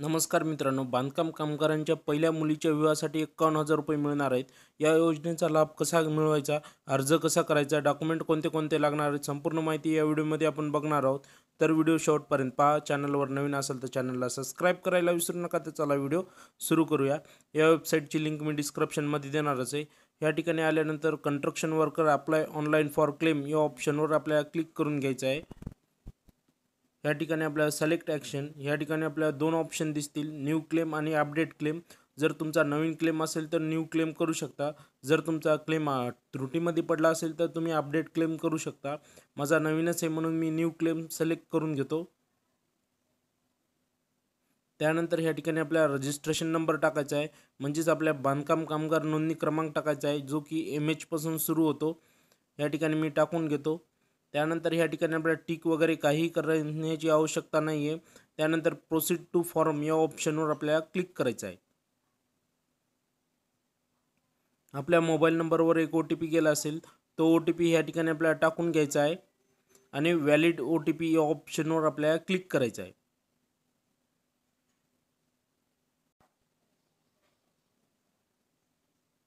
नमस्कार मित्रांनो, बांधकाम कामगारांच्या पहिल्या मुलीच्या विवाहासाठी 51,000 रुपये मिळणार आहेत. या योजनेचा लाभ कसा मिळवायचा, अर्ज कसा करायचा, डॉक्युमेंट कोणते कोणते लागणार आहेत, संपूर्ण माहिती या व्हिडिओमध्ये आपण बघणार आहोत. तर व्हिडिओ शेवटपर्यंत पहा. चॅनलवर नवीन असेल तर चॅनलला सबस्क्राईब करायला विसरू नका. तर चला व्हिडिओ सुरू करूया. या वेबसाईटची लिंक मी डिस्क्रिप्शनमध्ये देणारच आहे. या ठिकाणी आल्यानंतर construction worker apply online for claim या ऑप्शनवर आपल्याला क्लिक करून घ्यायचं आहे. या ठिकाणी आपल्याला सिलेक्ट ॲक्शन या ठिकाणी आपल्याला दोन ऑप्शन दिसतील, न्यू क्लेम आणि अपडेट क्लेम. जर तुमचा नवीन क्लेम असेल तर न्यू क्लेम करू शकता. जर तुमचा क्लेम त्रुटीमध्ये पडला असेल तर तुम्ही अपडेट क्लेम करू शकता. माझा नवीनच आहे म्हणून मी न्यू क्लेम सिलेक्ट करून घेतो. त्यानंतर ह्या ठिकाणी आपल्याला रजिस्ट्रेशन नंबर टाकायचा आहे, म्हणजेच आपल्या बांधकाम कामगार नोंदणी क्रमांक टाकायचा आहे, जो की MH पासून सुरू होतो. या ठिकाणी मी टाकून घेतो. त्यानंतर ह्या ठिकाणी आपल्याला टिक वगैरे काहीही करण्याची आवश्यकता नाही आहे. त्यानंतर प्रोसीड टू फॉर्म या ऑप्शनवर आपल्याला क्लिक करायचं आहे. आपल्या मोबाईल नंबरवर एक OTP गेला असेल, तो OTP ह्या ठिकाणी आपल्याला टाकून घ्यायचा आहे आणि व्हॅलिड OTP या ऑप्शनवर आपल्याला क्लिक करायचं आहे.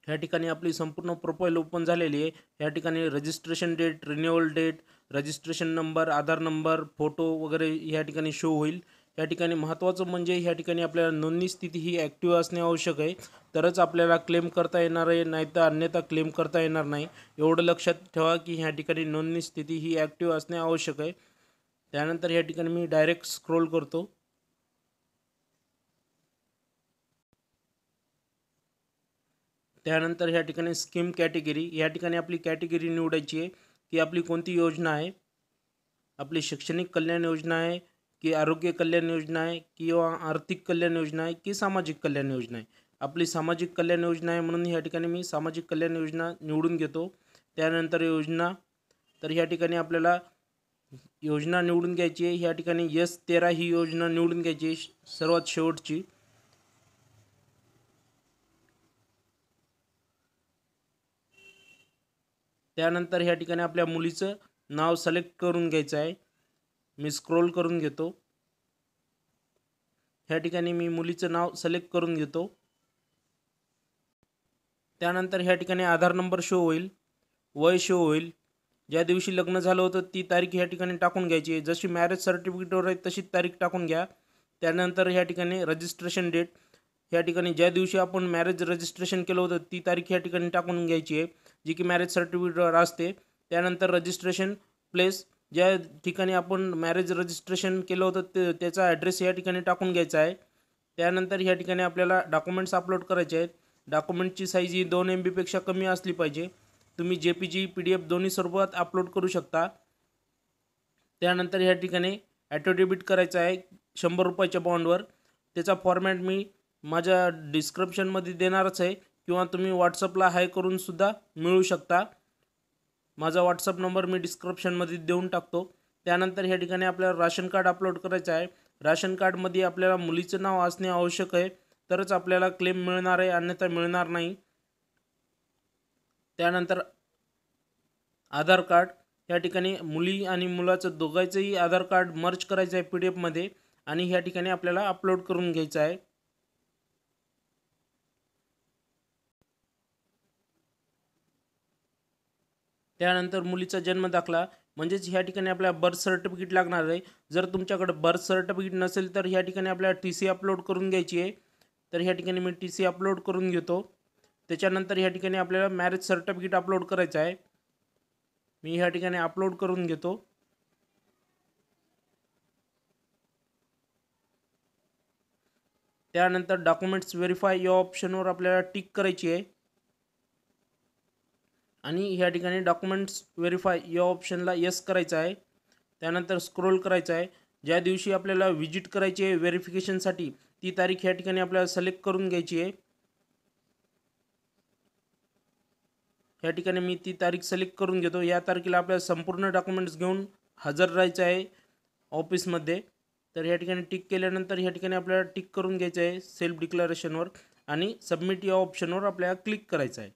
ह्या ठिकाणी आपली संपूर्ण प्रोफाईल ओपन झालेली आहे. ह्या ठिकाणी registration date, renewal date, registration number, Aadhaar number, photo वगैरे ह्या ठिकाणी शो होईल. या ठिकाणी महत्त्वाचं म्हणजे ह्या ठिकाणी आपल्याला नोंदणी स्थिती ही ॲक्टिव्ह असणे आवश्यक आहे, तरच आपल्याला क्लेम करता येणार आहे, नाहीतर अन्यथा क्लेम करता येणार नाही. एवढं लक्षात ठेवा की ह्या ठिकाणी नोंदणी स्थिती ही ॲक्टिव्ह असणे आवश्यक आहे. त्यानंतर ह्या ठिकाणी मी डायरेक्ट स्क्रोल करतो. त्यानंतर ह्या ठिकाणी स्कीम कॅटेगरी या ठिकाणी आपली कॅटेगरी निवडायची आहे की आपली कोणती योजना आहे. आपली शैक्षणिक कल्याण योजना आहे की आरोग्य कल्याण योजना आहे किंवा आर्थिक कल्याण योजना आहे की सामाजिक कल्याण योजना आहे. आपली सामाजिक कल्याण योजना आहे म्हणून ह्या ठिकाणी मी सामाजिक कल्याण योजना निवडून घेतो. त्यानंतर योजना, तर ह्या ठिकाणी आपल्याला योजना निवडून घ्यायची आहे. ह्या ठिकाणी S13 ही योजना निवडून घ्यायची आहे, सर्वात शेवटची. त्यानंतर ह्या ठिकाणी आपल्या मुलीचं नाव सिलेक्ट करून घ्यायचं आहे. मी स्क्रोल करून घेतो. ह्या ठिकाणी मी मुलीचं नाव सिलेक्ट करून घेतो. त्यानंतर ह्या ठिकाणी आधार नंबर शो होईल, वय शो होईल. ज्या दिवशी लग्न झालं होतं ती तारीख ह्या ठिकाणी टाकून घ्यायची आहे. जशी मॅरेज सर्टिफिकेटवर आहे तशी तारीख टाकून घ्या. त्यानंतर ह्या ठिकाणी रजिस्ट्रेशन डेट, ह्या ठिकाणी ज्या दिवशी आपण मॅरेज रजिस्ट्रेशन केलं होतं ती तारीख ह्या ठिकाणी टाकून घ्यायची आहे, जी की मॅरेज सर्टिफिकेटवर असते. त्यानंतर रजिस्ट्रेशन प्लेस, ज्या ठिकाणी आपण मॅरेज रजिस्ट्रेशन केलं होतं त्याचा ॲड्रेस या ठिकाणी टाकून घ्यायचा आहे. त्यानंतर ह्या ठिकाणी आपल्याला डॉक्युमेंट्स अपलोड करायचे आहेत. डॉक्युमेंटची साईज ही 2 MB कमी असली पाहिजे. तुम्ही JPG PDF दोन्ही स्वरूपात अपलोड करू शकता. त्यानंतर ह्या ठिकाणी ॲटोडेबिट करायचं आहे 100 रुपयाच्या बॉन्डवर. त्याचा फॉर्मॅट मी माझ्या डिस्क्रिप्शनमध्ये देणारच आहे किंवा तुम्ही व्हॉट्सअपला हाय करून सुद्धा मिळवू शकता. माझा व्हॉट्सअप नंबर मी डिस्क्रिप्शनमध्ये देऊन टाकतो. त्यानंतर ह्या ठिकाणी आपल्याला राशन कार्ड अपलोड करायचं आहे. राशन कार्डमध्ये आपल्याला मुलीचं नाव असणे आवश्यक आहे, तरच आपल्याला क्लेम मिळणार आहे, अन्यथा मिळणार नाही. त्यानंतर आधार कार्ड, या ठिकाणी मुली आणि मुलाचं दोघांचंही आधार कार्ड मर्ज करायचं आहे PDF आणि ह्या ठिकाणी आपल्याला अपलोड करून घ्यायचं आहे. त्यानंतर मुलीचा जन्मदाखला, म्हणजेच ह्या ठिकाणी आपल्याला बर्थ सर्टिफिकेट लागणार आहे. जर तुमच्याकडे बर्थ सर्टिफिकेट नसेल तर ह्या ठिकाणी आपल्याला TC अपलोड करून घ्यायची आहे. तर ह्या ठिकाणी मी TC अपलोड करून घेतो. त्याच्यानंतर ह्या ठिकाणी आपल्याला मॅरेज सर्टिफिकेट अपलोड करायचं आहे. मी ह्या ठिकाणी अपलोड करून घेतो. त्यानंतर डॉक्युमेंट्स व्हेरीफाय या ऑप्शनवर आपल्याला टिक करायची आहे आणि ह्या ठिकाणी डॉक्युमेंट्स व्हेरीफाय या ऑप्शनला येस करायचं आहे. त्यानंतर स्क्रोल करायचं आहे. ज्या दिवशी आपल्याला व्हिजिट करायची आहे व्हेरिफिकेशनसाठी ती तारीख ह्या ठिकाणी आपल्याला सिलेक्ट करून घ्यायची आहे. ह्या ठिकाणी मी ती तारीख सिलेक्ट करून घेतो. या तारखेला आपल्याला संपूर्ण डॉक्युमेंट्स घेऊन हजर राहायचं आहे ऑफिसमध्ये. तर ह्या ठिकाणी टिक केल्यानंतर ह्या ठिकाणी आपल्याला टिक करून घ्यायचं आहे सेल्फ डिक्लेरेशनवर आणि सबमिट या ऑप्शनवर आपल्याला क्लिक करायचं आहे.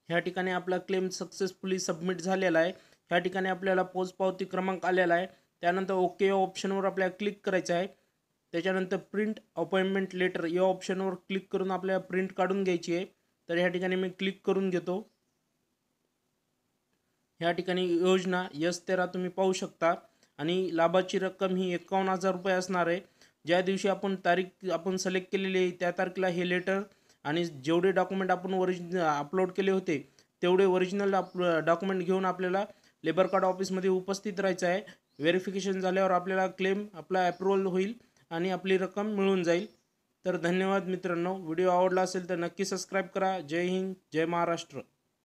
ह्या ठिकाणी आपला क्लेम सक्सेसफुली सबमिट झालेला आहे. ह्या ठिकाणी आपल्याला पोचपावती क्रमांक आलेला आहे. त्यानंतर ओके या ऑप्शनवर आपल्याला क्लिक करायचं आहे. त्याच्यानंतर प्रिंट अपॉइंटमेंट लेटर या ऑप्शनवर क्लिक करून आपल्याला प्रिंट काढून घ्यायची आहे. तर ह्या ठिकाणी मी क्लिक करून घेतो. ह्या ठिकाणी योजना S13 तुम्ही पाहू शकता आणि लाभाची रक्कम ही 51,000 रुपये असणार आहे. ज्या दिवशी आपण तारीख आपण सिलेक्ट केलेली आहे त्या तारखेला हे लेटर आणि जेवढे डॉक्युमेंट आपण अपलोड केले होते तेवढे ओरिजिनल डॉक्युमेंट घेऊन आपल्याला लेबर कार्ड ऑफिसमध्ये उपस्थित राहायचं आहे. व्हेरिफिकेशन झाल्यावर आपल्याला क्लेम आपला अप्रूव्हल होईल आणि आपली रक्कम मिळून जाईल. तर धन्यवाद मित्रांनो. व्हिडिओ आवडला असेल तर नक्की सबस्क्राईब करा. जय हिंद, जय महाराष्ट्र.